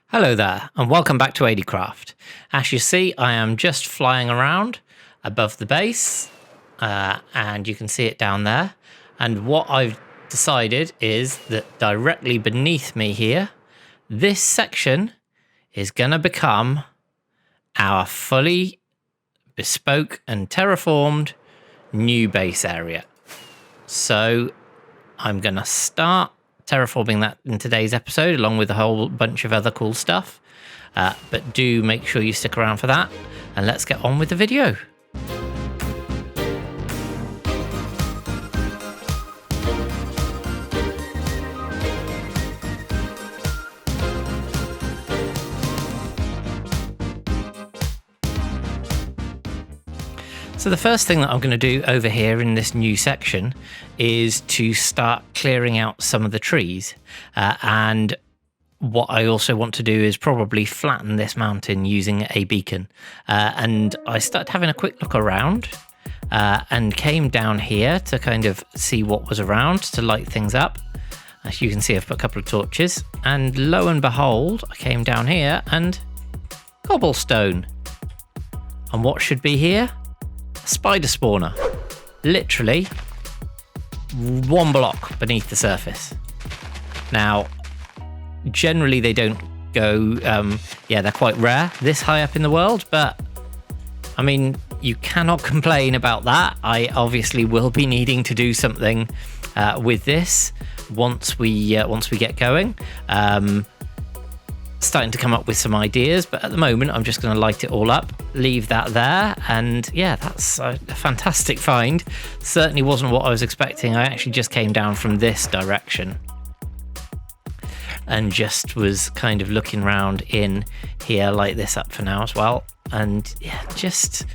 Hello there, and welcome back to Craft. As you see, I am just flying around above the base, and you can see it down there. And what I've decided is that directly beneath me here, this section is going to become our fully bespoke and terraformed new base area. So I'm going to start terraforming that in today's episode, along with a whole bunch of other cool stuff. But do make sure you stick around for that, and let's get on with the video. So the first thing that I'm going to do over here in this new section is to start clearing out some of the trees. And what I also want to do is probably flatten this mountain using a beacon. And I started having a quick look around and came down here to kind of see what was around to light things up. As you can see, I've put a couple of torches, and lo and behold, I came down here and cobblestone. And what should be here? Spider spawner, literally one block beneath the surface. Now, generally they don't go, they're quite rare this high up in the world, but I mean, you cannot complain about that. I obviously will be needing to do something with this once we get going. Starting to come up with some ideas, but at the moment I'm just going to light it all up, leave that there, and yeah, that's a fantastic find. Certainly wasn't what I was expecting. I actually just came down from this direction and just was kind of looking around in here, light this up for now as well, and yeah, just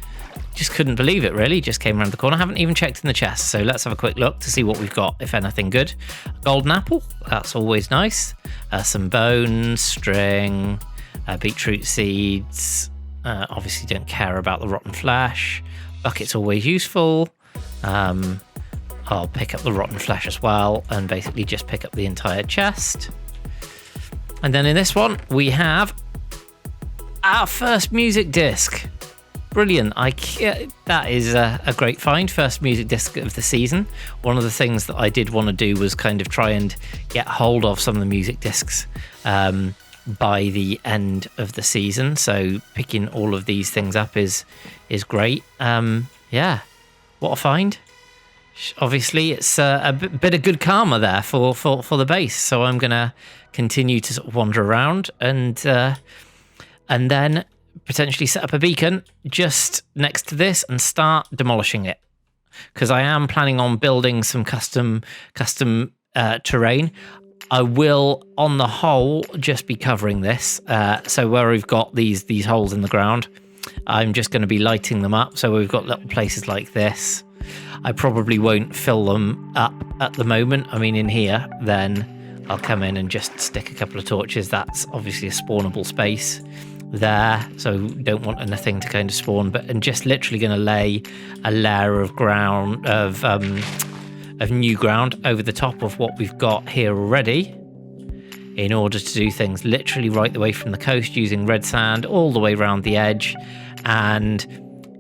couldn't believe it, really. Just came around the corner. I haven't even checked in the chest, so let's have a quick look to see what we've got, if anything good. A golden apple, that's always nice. Some bones, string, beetroot seeds. Obviously don't care about the rotten flesh. Bucket's always useful. I'll pick up the rotten flesh as well, and basically just pick up the entire chest. And then in this one, we have our first music disc. Brilliant. That is a great find. First music disc of the season. One of the things that I did want to do was kind of try and get hold of some of the music discs by the end of the season. So picking all of these things up is great. Yeah, what a find. Obviously, it's a bit of good karma there for the base. So I'm going to continue to sort of wander around and then potentially set up a beacon just next to this and start demolishing it, because I am planning on building some custom terrain. I will, on the whole, just be covering this. So where we've got these holes in the ground, I'm just going to be lighting them up. So we've got little places like this. I probably won't fill them up at the moment. I mean, in here, then I'll come in and just stick a couple of torches. That's obviously a spawnable space there, so don't want anything to kind of spawn, and just literally going to lay a layer of ground of new ground over the top of what we've got here already, in order to do things literally right the way from the coast, using red sand all the way around the edge and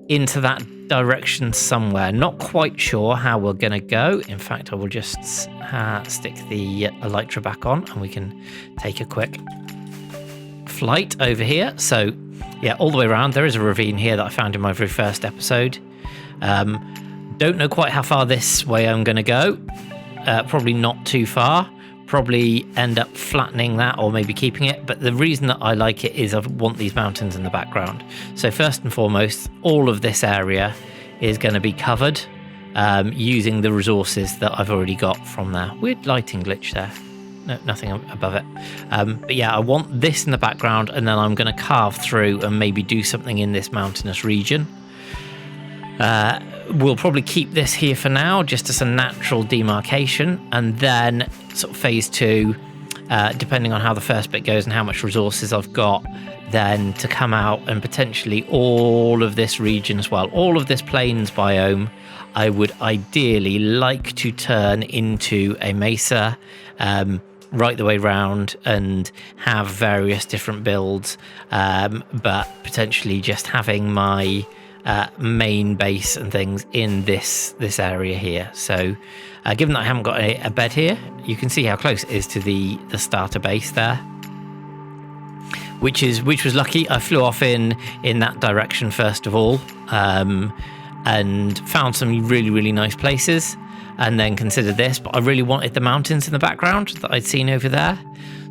into that direction somewhere. Not quite sure how we're going to go. In fact, I will just stick the elytra back on and we can take a quick flight over here. So yeah, all the way around. There is a ravine here that I found in my very first episode. Don't know quite how far this way I'm going to go. Probably not too far. Probably end up flattening that or maybe keeping it. But the reason that I like it is I want these mountains in the background. So first and foremost, all of this area is going to be covered using the resources that I've already got from there. Weird lighting glitch there. No, nothing above it. But yeah, I want this in the background, and then I'm going to carve through and maybe do something in this mountainous region. We'll probably keep this here for now, just as a natural demarcation, and then sort of phase 2, depending on how the first bit goes and how much resources I've got, then to come out and potentially all of this region as well, all of this plains biome, I would ideally like to turn into a mesa. right the way round and have various different builds, but potentially just having my main base and things in this area here. So given that I haven't got a bed here, you can see how close it is to the starter base there, which was lucky. I flew off in that direction first of all, and found some really nice places, and then considered this, but I really wanted the mountains in the background that I'd seen over there.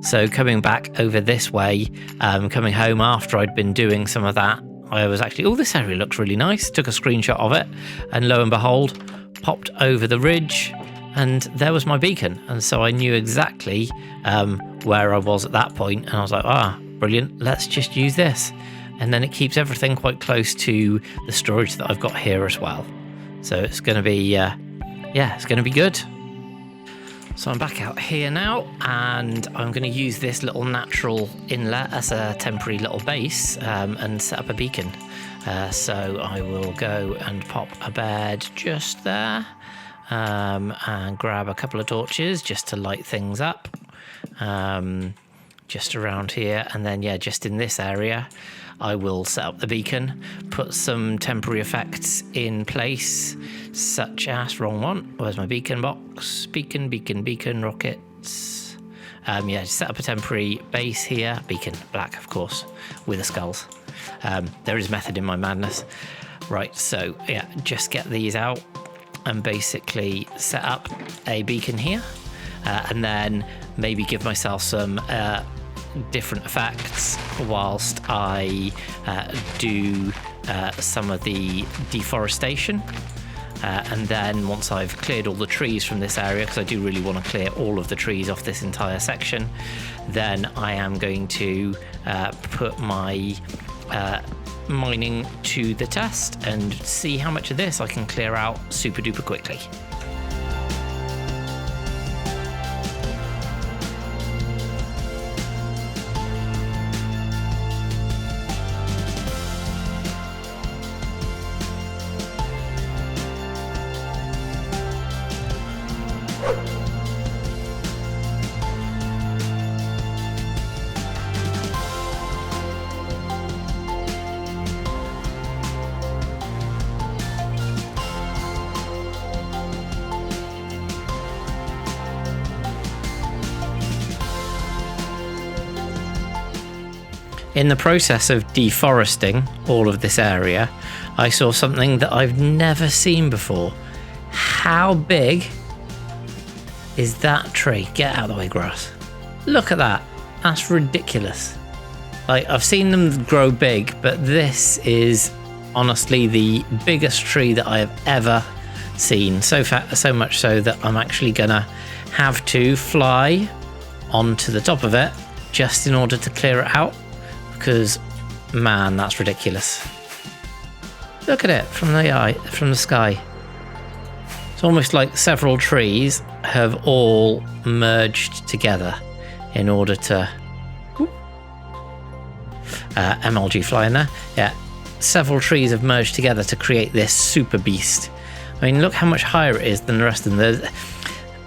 So coming back over this way, coming home after I'd been doing some of that, I was actually, oh, this area looks really nice. Took a screenshot of it, and lo and behold, popped over the ridge, and there was my beacon. And so I knew exactly where I was at that point, and I was like, brilliant, let's just use this. And then it keeps everything quite close to the storage that I've got here as well. So it's going to be, it's going to be good. So I'm back out here now, and I'm going to use this little natural inlet as a temporary little base and set up a beacon. So I will go and pop a bed just there, and grab a couple of torches just to light things up, just around here. And then, just in this area, I will set up the beacon, put some temporary effects in place, such as, wrong one, where's my beacon box? Beacon, rockets. Set up a temporary base here, beacon, black of course, with the skulls. There is method in my madness. Right, so just get these out and basically set up a beacon here, and then maybe give myself some different effects whilst I do some of the deforestation, and then once I've cleared all the trees from this area, because I do really want to clear all of the trees off this entire section, then I am going to put my mining to the test and see how much of this I can clear out super duper quickly. In the process of deforesting all of this area, I saw something that I've never seen before. How big is that tree? Get out of the way, grass. Look at that. That's ridiculous. Like, I've seen them grow big, but this is honestly the biggest tree that I have ever seen. So much so that I'm actually gonna have to fly onto the top of it just in order to clear it out. Because, man, that's ridiculous. Look at it from the sky. It's almost like several trees have all merged together in order to... MLG fly in there. Yeah, several trees have merged together to create this super beast. I mean, look how much higher it is than the rest of them.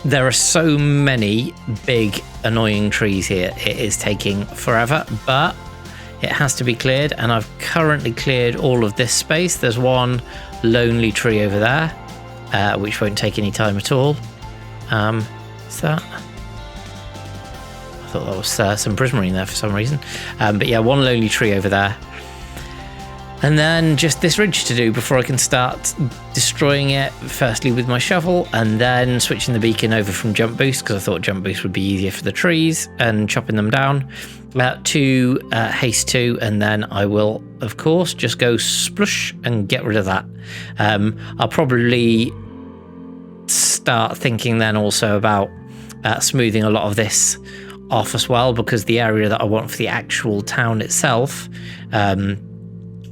There are so many big, annoying trees here. It is taking forever, but... it has to be cleared, and I've currently cleared all of this space. There's one lonely tree over there, which won't take any time at all. Is that? I thought that was some prismarine there for some reason. But yeah, one lonely tree over there. And then just this ridge to do before I can start destroying it, firstly with my shovel, and then switching the beacon over from jump boost, because I thought jump boost would be easier for the trees, and chopping them down to haste 2, and then I will, of course, just go splush and get rid of that. I'll probably start thinking then also about smoothing a lot of this off as well, because the area that I want for the actual town itself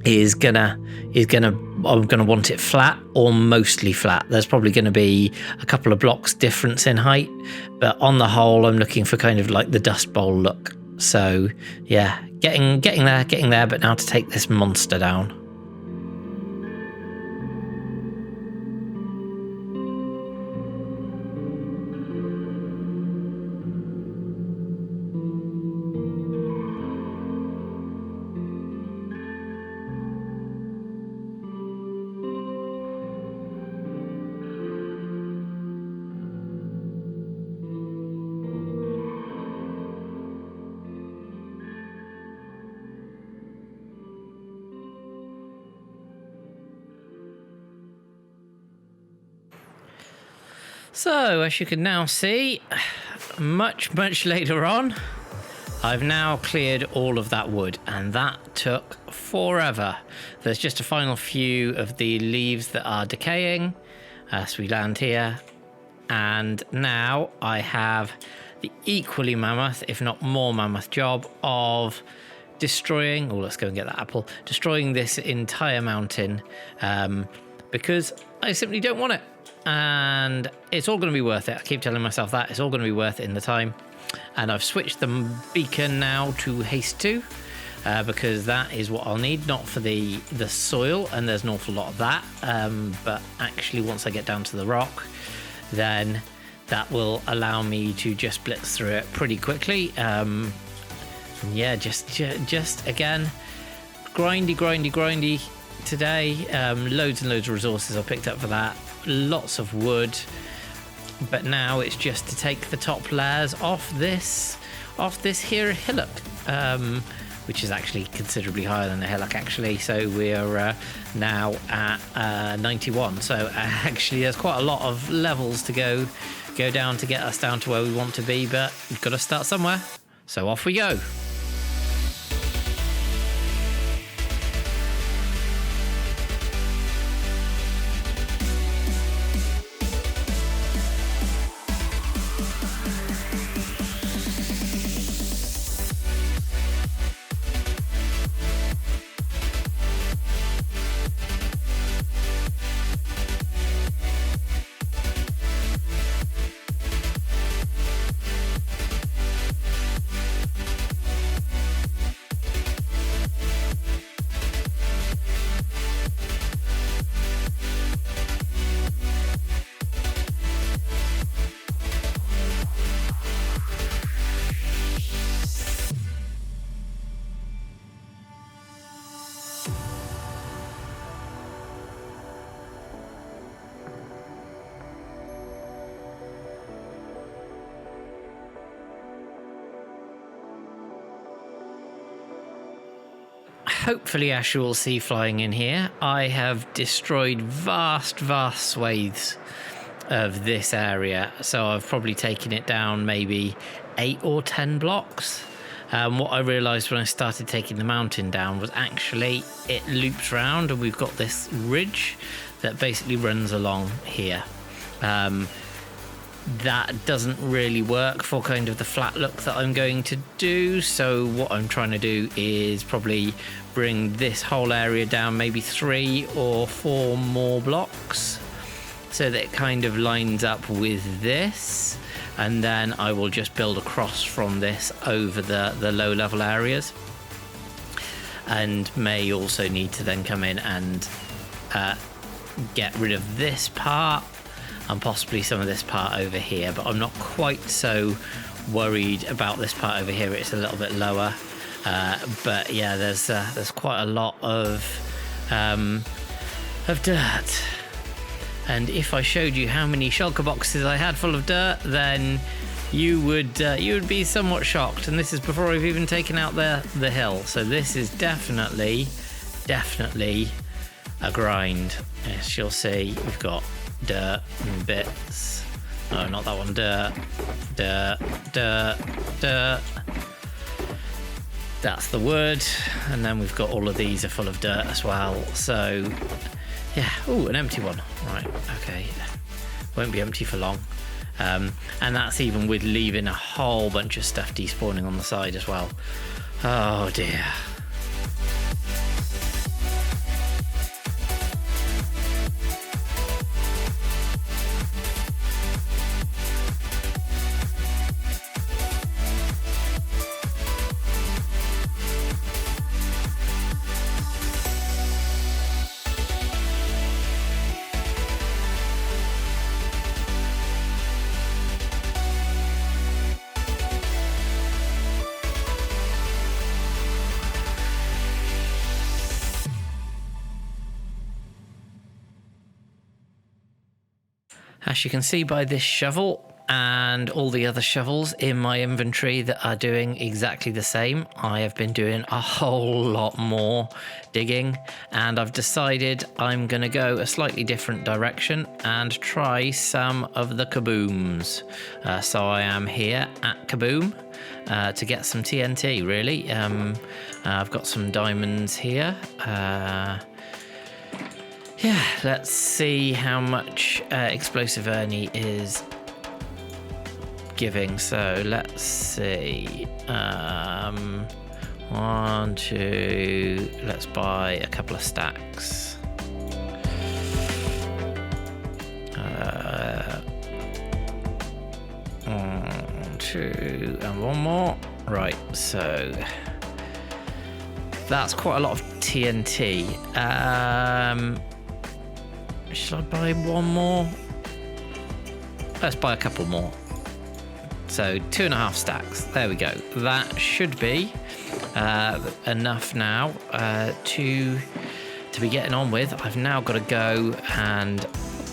I'm gonna want it flat or mostly flat. There's probably going to be a couple of blocks difference in height, but on the whole, I'm looking for kind of like the Dust Bowl look. So yeah, getting there, but now to take this monster down. So, as you can now see, much later on, I've now cleared all of that wood, and that took forever. There's just a final few of the leaves that are decaying as we land here. And now I have the equally mammoth, if not more mammoth job of destroying, let's go and get that apple, destroying this entire mountain because I simply don't want it. And it's all going to be worth it. I keep telling myself that. It's all going to be worth it in the time. And I've switched the beacon now to haste 2 because that is what I'll need, not for the soil, and there's an awful lot of that. But actually, once I get down to the rock, then that will allow me to just blitz through it pretty quickly. Yeah, just again, grindy today. Loads and loads of resources I picked up for that. Lots of wood. But now it's just to take the top layers off this here hillock, which is actually considerably higher than the hillock actually. So we're now at 91. So actually there's quite a lot of levels to go down to get us down to where we want to be, but we've got to start somewhere. So off we go. Hopefully, as you will see flying in here, I have destroyed vast swathes of this area. So I've probably taken it down maybe 8 or 10 blocks. What I realised when I started taking the mountain down was actually it loops round and we've got this ridge that basically runs along here. That doesn't really work for kind of the flat look that I'm going to do. So what I'm trying to do is probably bring this whole area down maybe 3 or 4 more blocks so that it kind of lines up with this. And then I will just build across from this over the low level areas. And may also need to then come in and get rid of this part and possibly some of this part over here, but I'm not quite so worried about this part over here. It's a little bit lower, but yeah, there's quite a lot of dirt. And if I showed you how many shulker boxes I had full of dirt, then you would be somewhat shocked. And this is before I've even taken out the hill. So this is definitely a grind. As you'll see, we've got dirt and bits. No, not that one. Dirt. That's the wood. And then we've got all of these are full of dirt as well. So yeah. Oh, an empty one. Right. Okay. Won't be empty for long. And that's even with leaving a whole bunch of stuff despawning on the side as well. Oh dear. As you can see by this shovel and all the other shovels in my inventory that are doing exactly the same. I have been doing a whole lot more digging, and I've decided I'm going to go a slightly different direction and try some of the kabooms. So I am here at Kaboom to get some TNT, really. I've got some diamonds here. Yeah, let's see how much Explosive Ernie is giving. So let's see. 1, 2. Let's buy a couple of stacks. 1, 2, and one more. Right, so that's quite a lot of TNT. Should I buy one more? Let's buy a couple more. So 2.5 stacks. There we go. That should be enough now to be getting on with. I've now got to go and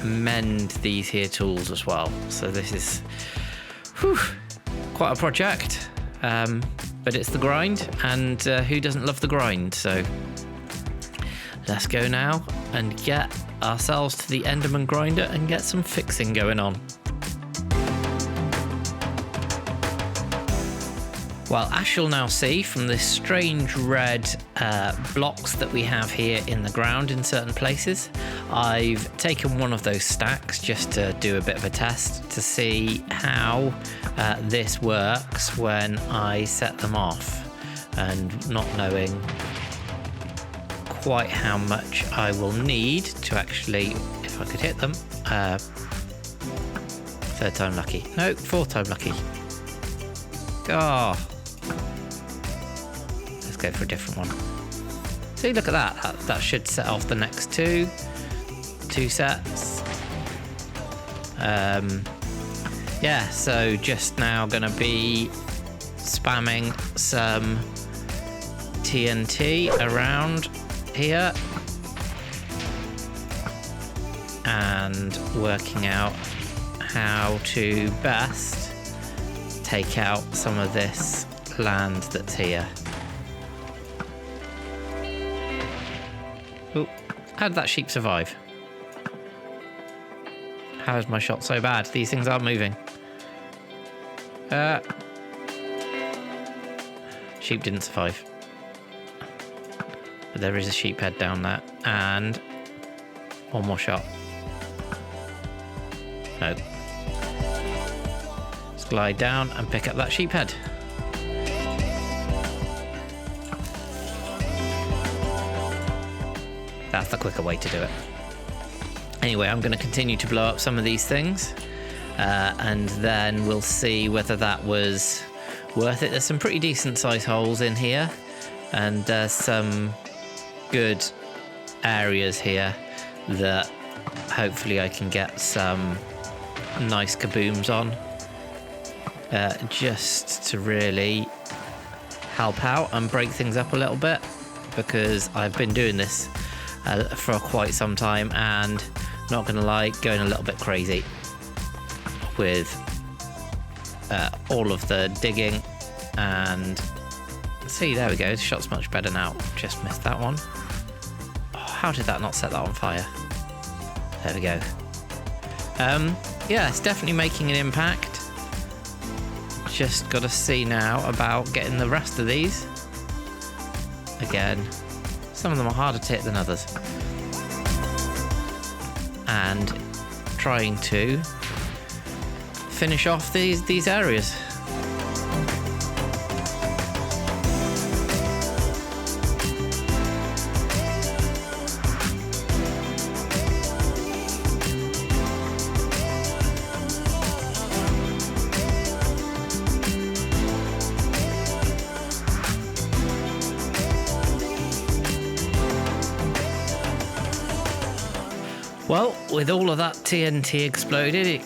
mend these here tools as well. So this is quite a project, but it's the grind, and who doesn't love the grind? So let's go now and get ourselves to the Enderman grinder and get some fixing going on. Well, as you'll now see from this strange red blocks that we have here in the ground in certain places, I've taken one of those stacks just to do a bit of a test to see how this works when I set them off, and not knowing quite how much I will need to actually, if I could hit them, 3rd time lucky. No, 4th time lucky. Oh. Let's go for a different one. See, look at that. That should set off the next two sets. Yeah, so just now gonna be spamming some TNT around here and working out how to best take out some of this land that's here. Oh, how did that sheep survive? How is my shot so bad? These things aren't moving. Sheep didn't survive. But there is a sheep head down there, and one more shot. No. Let's glide down and pick up that sheep head. That's the quicker way to do it. Anyway, I'm going to continue to blow up some of these things, and then we'll see whether that was worth it. There's some pretty decent size holes in here, and there's some good areas here that hopefully I can get some nice kabooms on, just to really help out and break things up a little bit, because I've been doing this for quite some time, and not gonna lie, going a little bit crazy with all of the digging. And see, there we go, the shot's much better now. Just missed that one. Oh, how did that not set that on fire? There we go. Yeah, it's definitely making an impact. Just got to see now about getting the rest of these. Again, some of them are harder to hit than others. And trying to finish off these areas. Well, with all of that TNT exploded,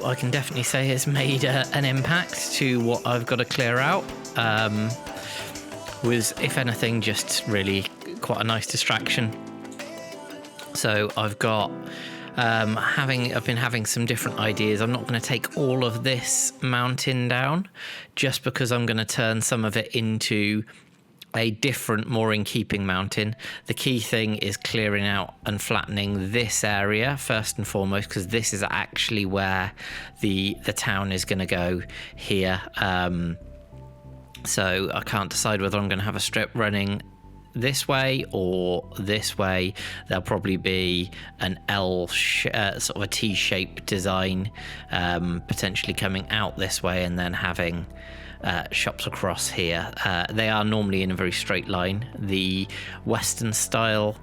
I can definitely say it's made an impact to what I've got to clear out. Was, if anything, just really quite a nice distraction. So I've got I've been having some different ideas. I'm not going to take all of this mountain down just because I'm going to turn some of it into a different, more in keeping mountain. The key thing is clearing out and flattening this area first and foremost, because this is actually where the town is going to go here. So I can't decide whether I'm going to have a strip running this way or this way. There'll probably be an sort of a T-shaped design, potentially coming out this way and then having shops across here. They are normally in a very straight line, the Western style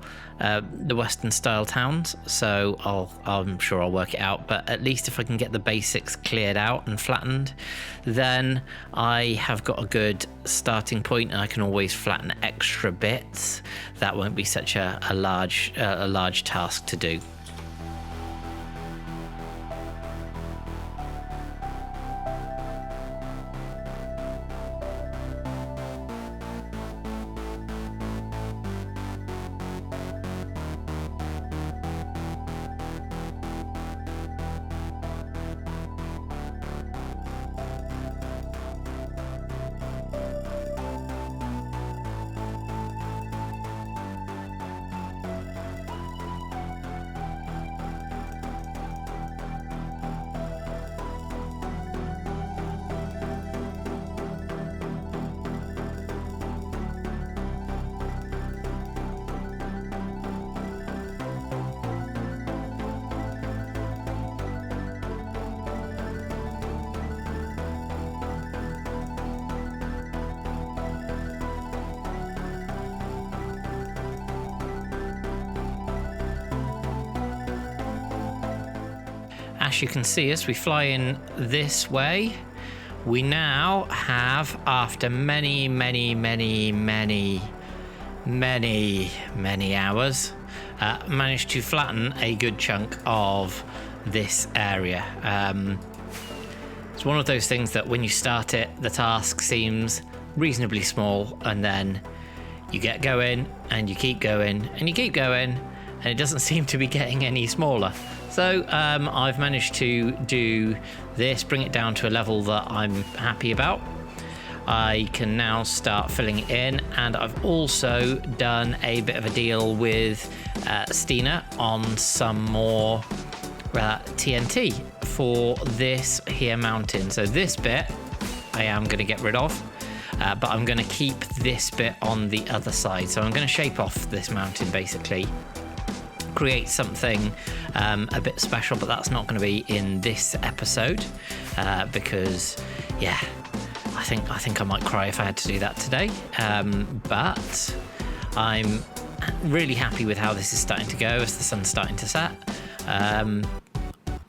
towns, so I'm sure I'll work it out, but at least if I can get the basics cleared out and flattened, then I have got a good starting point and I can always flatten extra bits. That won't be such a large task to do. As you can see, as we fly in this way, we now have, after many hours, managed to flatten a good chunk of this area. It's one of those things that when you start it, the task seems reasonably small, and then you get going and you keep going and you keep going, and it doesn't seem to be getting any smaller. So I've managed to do this, bring it down to a level that I'm happy about. I can now start filling it in, and I've also done a bit of a deal with Stina on some more TNT for this here mountain. So this bit I am going to get rid of, but I'm going to keep this bit on the other side. So I'm going to shape off this mountain, basically create something a bit special, but that's not going to be in this episode because yeah, I think I might cry if I had to do that today, but I'm really happy with how this is starting to go as the sun's starting to set.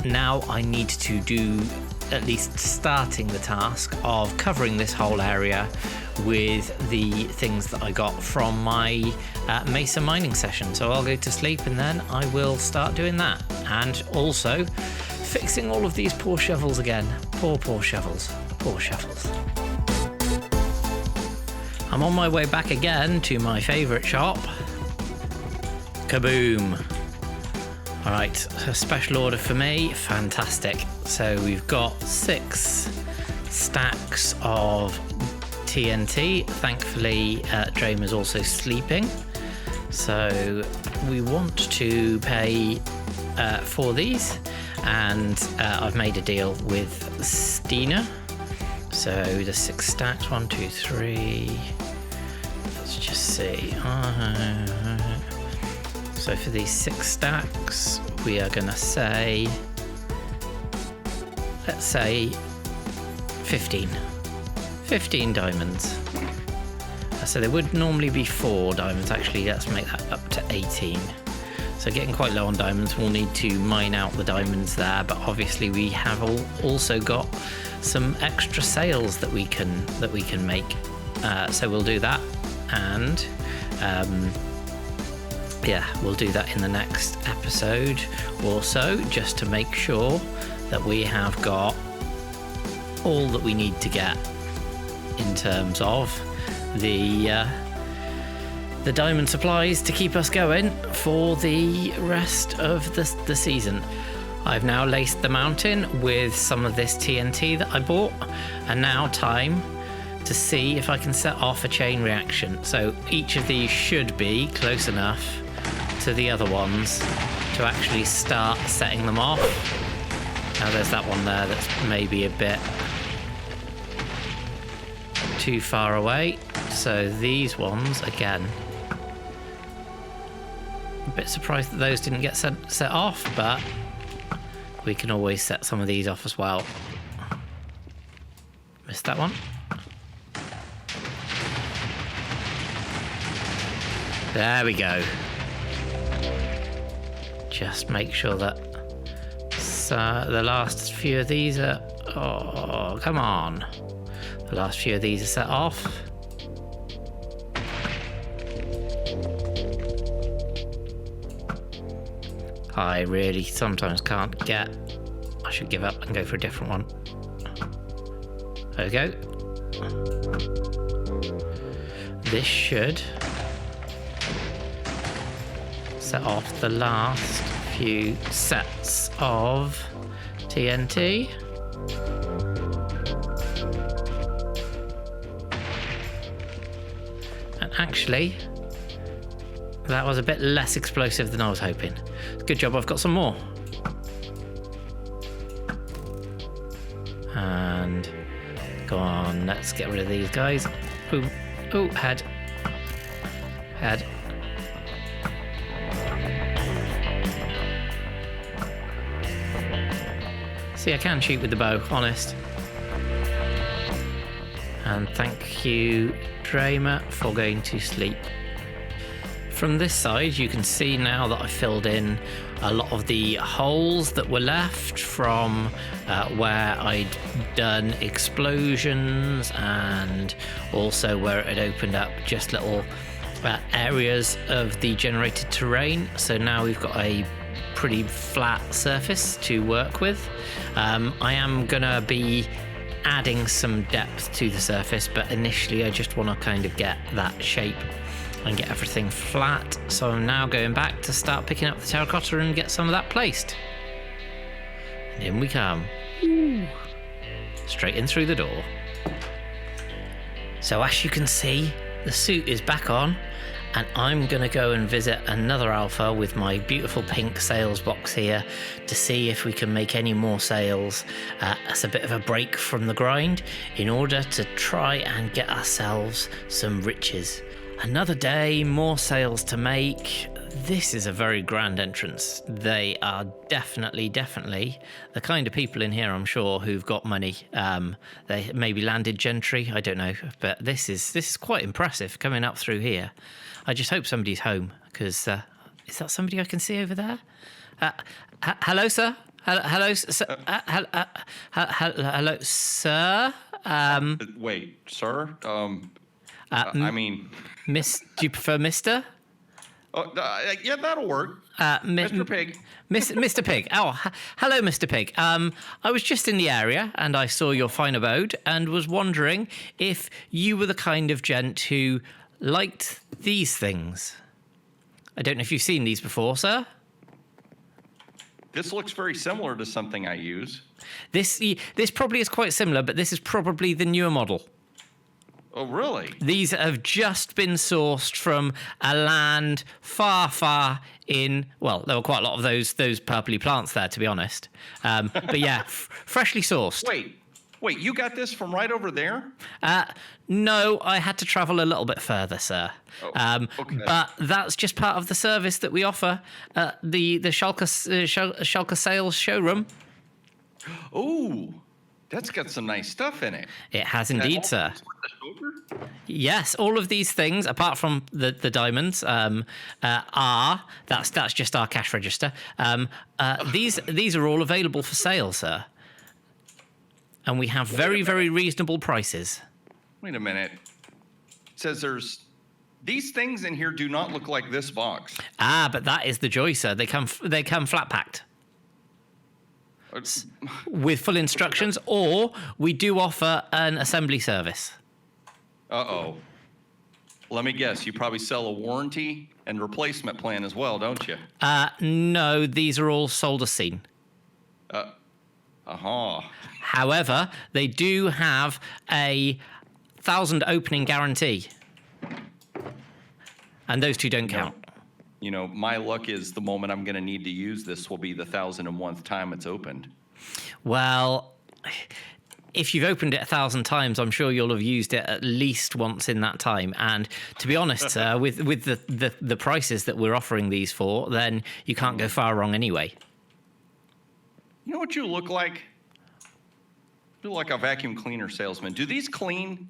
Now I need to do at least starting the task of covering this whole area with the things that I got from my Mesa mining session. So I'll go to sleep and then I will start doing that, and also fixing all of these poor shovels again. Poor shovels. I'm on my way back again to my favourite shop, Kaboom. All right, a special order for me, fantastic. So we've got 6 stacks of TNT. Thankfully, Dramer's also sleeping. So we want to pay for these, and I've made a deal with Stina. So the 6 stacks, 1, 2, 3. Let's just see. So for these 6 stacks, we are going to say, let's say 15 diamonds. So there would normally be 4 diamonds. Actually, let's make that up to 18. So getting quite low on diamonds, we'll need to mine out the diamonds there, but obviously we have also got some extra sails that we can make. So we'll do that, and yeah, we'll do that in the next episode or so, just to make sure that we have got all that we need to get in terms of the the diamond supplies to keep us going for the rest of the season. I've now laced the mountain with some of this TNT that I bought, and now time to see if I can set off a chain reaction. So each of these should be close enough to the other ones to actually start setting them off. Now there's that one there that's maybe a bit too far away. So these ones, again, a bit surprised that those didn't get set off, but we can always set some of these off as well. Missed that one. There we go. Just make sure that the last few of these are... Oh, come on. The last few of these are set off. I really sometimes can't get... I should give up and go for a different one. There we go. This should set off the last few sets of TNT. And actually, that was a bit less explosive than I was hoping. Good job, I've got some more. And go on, let's get rid of these guys. Boom. Oh, head. Head. See, I can shoot with the bow, honest. And thank you, Dramer, for going to sleep. From this side, you can see now that I filled in a lot of the holes that were left from where I'd done explosions, and also where it had opened up just little areas of the generated terrain. So now we've got a pretty flat surface to work with. I am gonna be adding some depth to the surface, but initially I just want to kind of get that shape and get everything flat. So I'm now going back to start picking up the terracotta and get some of that placed. And in we come. Ooh. Straight in through the door. So as you can see, the suit is back on, and I'm going to go and visit another alpha with my beautiful pink sales box here to see if we can make any more sales as a bit of a break from the grind in order to try and get ourselves some riches. Another day, more sales to make. This is a very grand entrance. They are definitely the kind of people in here, I'm sure, who've got money. They maybe landed gentry, I don't know, but this is quite impressive coming up through here. I just hope somebody's home, because is that somebody I can see over there? Hello, sir. Hello, sir. Hello, sir. Wait, sir. I mean, Miss. Do you prefer Mister? Yeah, that'll work. Mr. Pig. Mr. Pig. Oh, hello, Mr. Pig. I was just in the area and I saw your fine abode and was wondering if you were the kind of gent who liked these things. I don't know if you've seen these before, sir. This looks very similar to something I use. This probably is quite similar, but this is probably the newer model. Oh, really? These have just been sourced from a land far in... Well, there were quite a lot of those purpley plants there, to be honest. But yeah, freshly sourced. Wait, you got this from right over there? No, I had to travel a little bit further, sir. Oh, okay. But that's just part of the service that we offer at the Shulker Sales showroom. Ooh, that's got some nice stuff in it. It has indeed, sir. Yes, all of these things, apart from the diamonds, that's just our cash register. These are all available for sale, sir. And we have very reasonable prices. Wait a minute. It says these things in here do not look like this box. But that is the joy, sir. They come flat packed. With full instructions, or we do offer an assembly service. Uh-oh. Let me guess. You probably sell a warranty and replacement plan as well, don't you? No, these are all sold as seen. However, they do have a 1,000 opening guarantee. And those two don't count. You know, my luck is the moment I'm going to need to use this will be the 1,001th time it's opened. Well, if you've opened it 1,000 times, I'm sure you'll have used it at least once in that time. And to be honest, sir, with the prices that we're offering these for, then you can't go far wrong anyway. You know what you look like? You look like a vacuum cleaner salesman. Do these clean?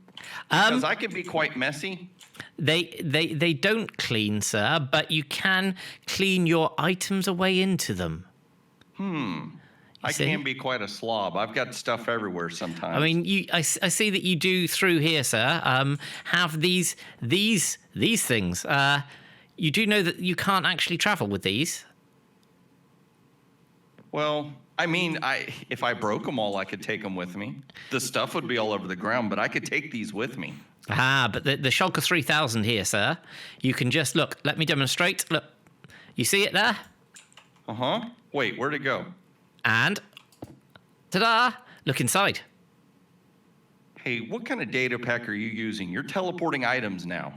Because I can be quite messy. They don't clean, sir, but you can clean your items away into them. I can be quite a slob. I've got stuff everywhere sometimes. I mean, I see that you do through here, sir. Have these things. You do know that you can't actually travel with these. Well, I mean, if I broke them all, I could take them with me. The stuff would be all over the ground, but I could take these with me. But the Shulker 3000 here, sir, you can just look. Let me demonstrate. Look, you see it there? Wait, where'd it go? And ta-da! Look inside. Hey, what kind of data pack are you using? You're teleporting items now.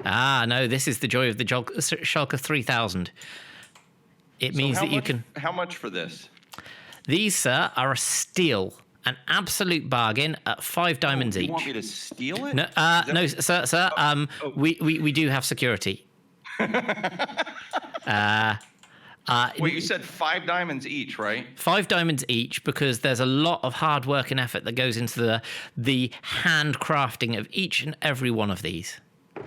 No, this is the joy of the Shulker 3000. It means that you can. How much for this? These, sir, are a steal. An absolute bargain at 5 diamonds each. You want me to steal it? No, no, sir. We do have security. Wait, you said 5 diamonds each, right? 5 diamonds each, because there's a lot of hard work and effort that goes into the handcrafting of each and every one of these.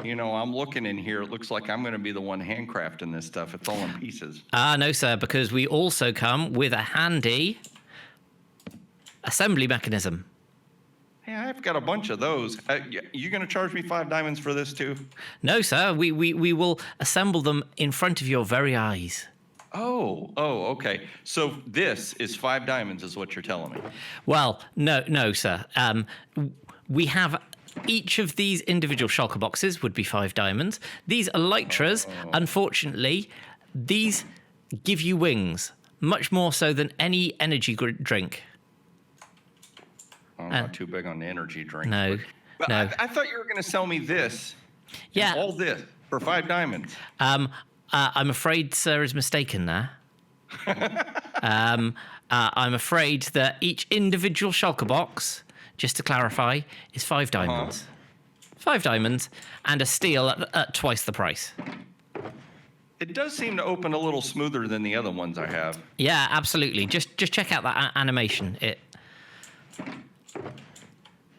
You know, I'm looking in here. It looks like I'm going to be the one handcrafting this stuff. It's all in pieces. No, sir, because we also come with a handy assembly mechanism. Hey, I've got a bunch of those. You going to charge me 5 diamonds for this too? No, sir. We will assemble them in front of your very eyes. Oh, okay. So this is 5 diamonds is what you're telling me. Well, no, sir. We have each of these individual shulker boxes would be 5 diamonds. These elytras, unfortunately, these give you wings, much more so than any energy drink. I'm not too big on the energy drink. No. I thought you were going to sell me this. Yeah. All this for 5 diamonds. I'm afraid sir is mistaken there. I'm afraid that each individual shulker box, just to clarify, is 5 diamonds. 5 diamonds and a steal at twice the price. It does seem to open a little smoother than the other ones I have. Yeah, absolutely. Just check out that animation.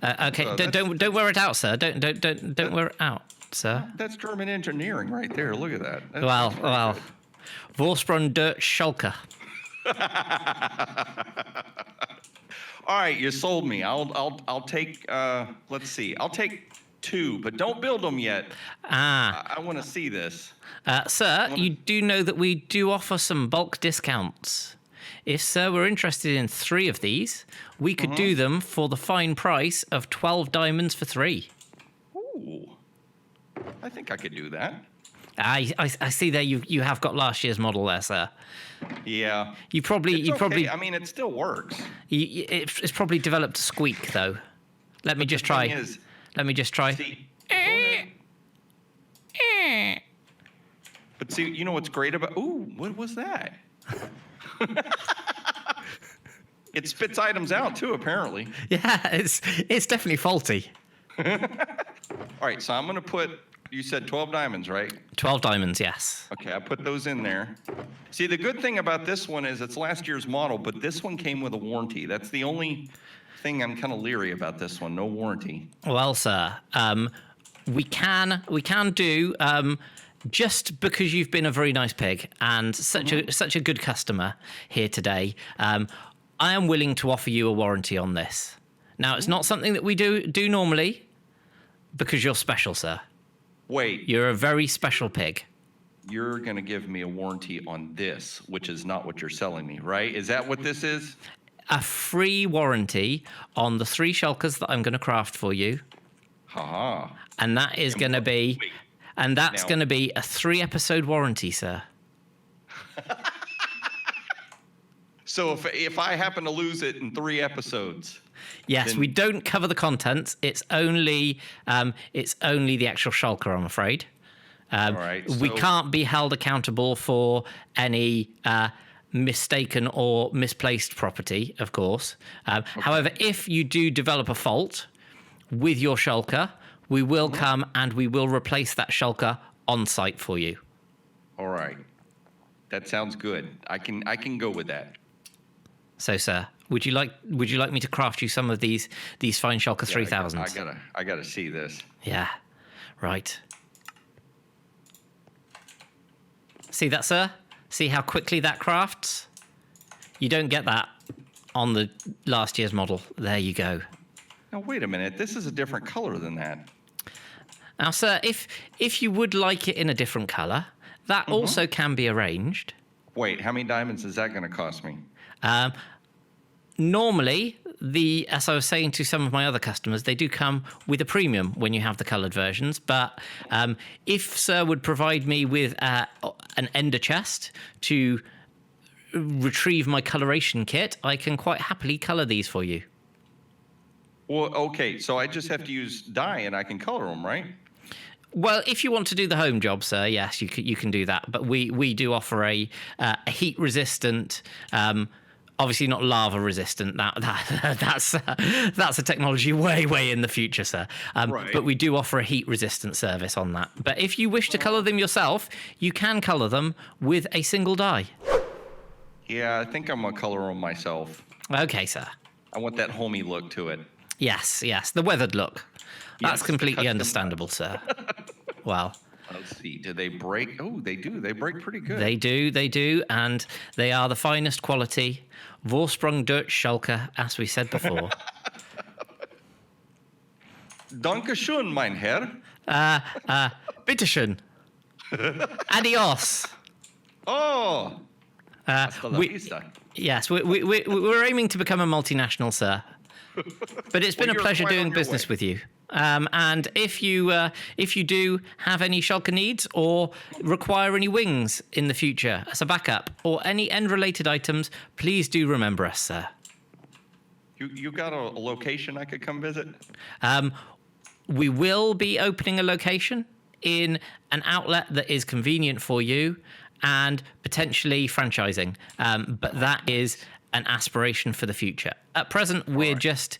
Okay, don't wear it out, sir. Don't wear it out, sir. That's German engineering right there. Look at that. Well, Vorsprung Dirt Shulker. All right, you sold me. I'll take. Let's see. I'll take 2, but don't build them yet. I want to see this. Sir, you do know that we do offer some bulk discounts. If, sir, we're interested in 3 of these, we could do them for the fine price of 12 diamonds for 3. Ooh. I think I could do that. I see there you have got last year's model there, sir. Yeah. You probably. I mean, it still works. It's probably developed a squeak though. Let me just try. Let me just try. See, but see, you know what's great about? Ooh, what was that? It spits items out too, apparently. Yeah, it's definitely faulty. All right, so I'm gonna put. You said 12 diamonds, right? 12 diamonds, yes. Okay, I put those in there. See, the good thing about this one is it's last year's model, but this one came with a warranty. That's the only thing I'm kind of leery about this one. No warranty. Well, sir, we can do. Just because you've been a very nice pig and such a good customer here today, I am willing to offer you a warranty on this. Now, it's not something that we do normally, because you're special, sir. Wait. You're a very special pig. You're going to give me a warranty on this, which is not what you're selling me, right? Is that what this is? A free warranty on the 3 shulkers that I'm going to craft for you. Haha. And that is going to be, and that's Now- going to be a 3-episode warranty, sir. So if I happen to lose it in 3 episodes, Yes, then- we don't cover the contents. It's only the actual shulker, I'm afraid. all right. We so- can't be held accountable for any mistaken or misplaced property, of course. However, if you do develop a fault with your shulker, we will come and we will replace that shulker on site for you. All right. That sounds good. I can go with that. So, sir, would you like me to craft you some of these fine shulker 3000s? I gotta see this. Yeah, right. See that, sir? See how quickly that crafts? You don't get that on the last year's model. There you go. Now wait a minute. This is a different color than that. Now, sir, if you would like it in a different color, that also can be arranged. Wait, how many diamonds is that going to cost me? Normally, as I was saying to some of my other customers, they do come with a premium when you have the coloured versions. But if Sir would provide me with an ender chest to retrieve my coloration kit, I can quite happily colour these for you. Well, okay, so I just have to use dye and I can color them, right? Well, if you want to do the home job, sir, yes, you can do that. But we do offer a heat resistant. Obviously not lava resistant. That's a technology way in the future, sir. Right. But we do offer a heat resistant service on that. But if you wish to colour them yourself, you can colour them with a single dye. Yeah, I think I'm gonna color them myself. Okay, sir. I want that homey look to it. Yes, the weathered look. That's Yes, completely custom. understandable, sir. Well, Let's see. Do they break? Oh, they do. They break pretty good. they do, and they are the finest quality Vorsprung Dutch Shulker, as we said before. Dankeschön, mein Herr. Bitteschön. Adios. Oh, hasta la we- vista. Yes, we're aiming to become a multinational, sir. But it's been Well, a you're pleasure quite on doing your business way. with you. And if you do have any shulker needs or require any wings in the future as a backup or any end-related items, please do remember us, sir. You got a location I could come visit? We will be opening a location in an outlet that is convenient for you and potentially franchising. But that is an aspiration for the future. At present, we're just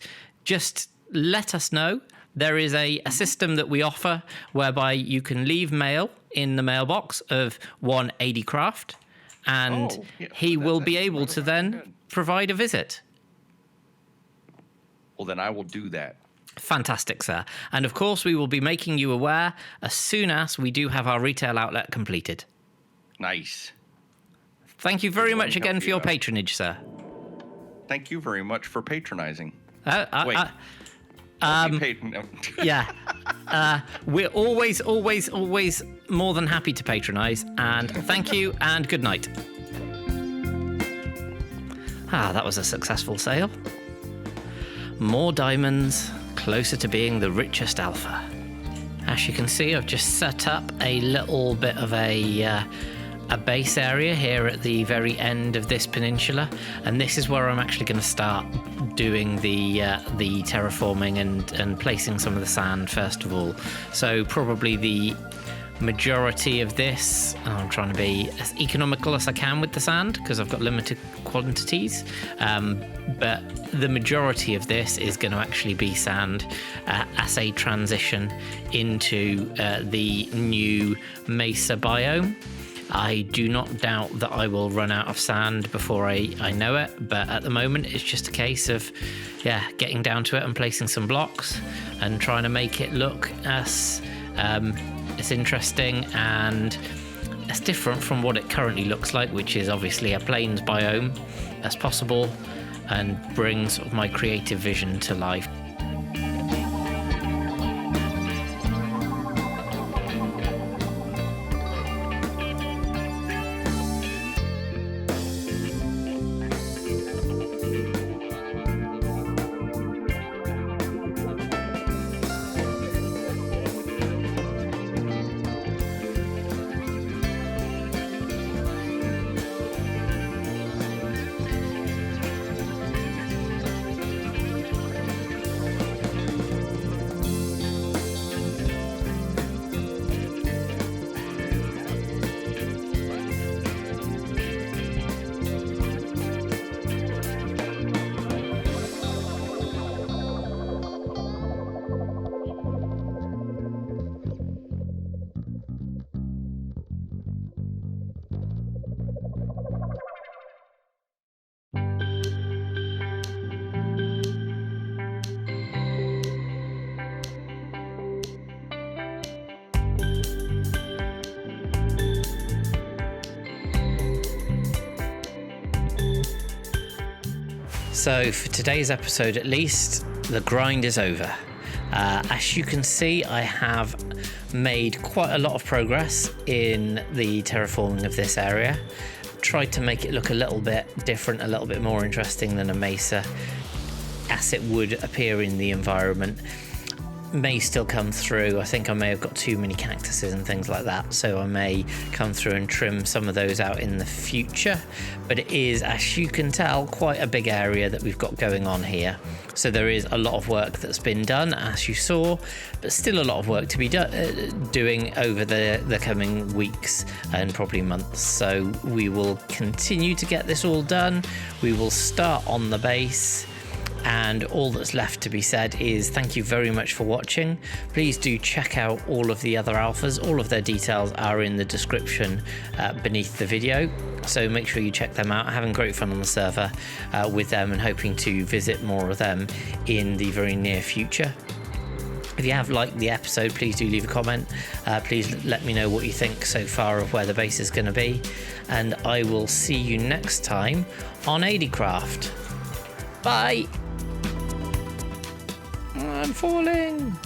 let us know. There is a system that we offer whereby you can leave mail in the mailbox of one Alphacraft, and Oh, yeah, he will be that's able to rather then good. provide a visit. Well, then I will do that. Fantastic, sir. And of course, we will be making you aware as soon as we do have our retail outlet completed. Nice. Thank you very Let me much again help for you your out. patronage, sir. Thank you very much for patronizing. Wait. No. Yeah. We're always more than happy to patronize. And thank you and good night. That was a successful sale. More diamonds, closer to being the richest alpha. As you can see, I've just set up a little bit of a base area here at the very end of this peninsula, and this is where I'm actually going to start doing the terraforming and placing some of the sand first of all. So probably the majority of this, I'm trying to be as economical as I can with the sand because I've got limited quantities, but the majority of this is going to actually be sand as a transition into the new Mesa biome. I do not doubt that I will run out of sand before I know it, but at the moment it's just a case of getting down to it and placing some blocks and trying to make it look as interesting and as different from what it currently looks like, which is obviously a plains biome, as possible, and bring sort of my creative vision to life. So for today's episode at least, the grind is over. As you can see, I have made quite a lot of progress in the terraforming of this area. Tried to make it look a little bit different, a little bit more interesting than a mesa, as it would appear in the environment. May still come through. I think I may have got too many cactuses and things like that, so I may come through and trim some of those out in the future. But it is, as you can tell, quite a big area that we've got going on here. So there is a lot of work that's been done, as you saw, but still a lot of work to be doing over the coming weeks and probably months. So we will continue to get this all done. We will start on the base. And all that's left to be said is thank you very much for watching. Please do check out all of the other alphas. All of their details are in the description beneath the video, so make sure you check them out. Having great fun on the server with them, and hoping to visit more of them in the very near future. If you have liked the episode, please do leave a comment. Please let me know what you think so far of where the base is going to be, and I will see you next time on Hermitcraft. Bye! I'm falling!